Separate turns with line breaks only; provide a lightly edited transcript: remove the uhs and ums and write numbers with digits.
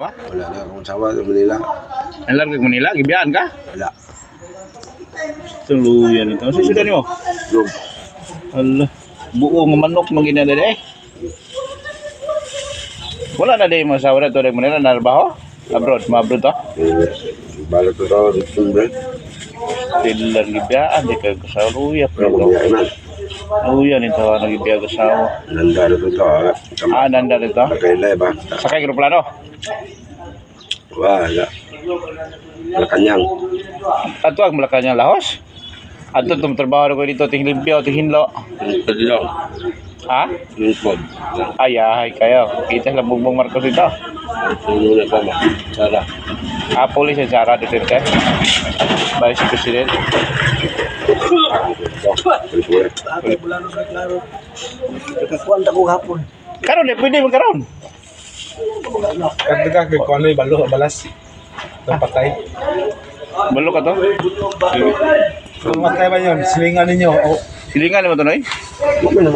Wala na akong asawa sa Manila.
Nalarga ka Manila, gibiyaan ka?
Wala.
Tuluyan ito. Ano sudan mo?
Lug.
Allah, buo nga manok nung ginadali eh. Wala na din mo asawa na ito rin Manila, narabaho? Abroad, ma-abroad to?
Balik ko sa December.
Tilan gibiyaan, di ka kasaluya.
Pero kung yan,
Luyan ito, nagibiyag asawa.
nandaro ko ito.
Nanda dito?
Pagkailay ba?
Sakay aeroplano?
Wala. Malacanang.
Ato ang Malacanang lahos? Ato itong trabaho ko dito, ting limpyo, ting hinlo.
Pwede lang.
Ha?
Yung pod.
Ay, kayo. Kita lang bumbong Marcos dito.
Yung muna pa ba? Sara.
Pulis yung Sara Duterte. Vice President.
Nakakwanta ko hapon.
Karon, pwede magkaroon.
Kagdaga kay kung ano yung balo, balas. Itong patay.
Balo ka to?
Kung matay ba yun, silingan ninyo.
Silingan naman to, Noy?
Huwag mo na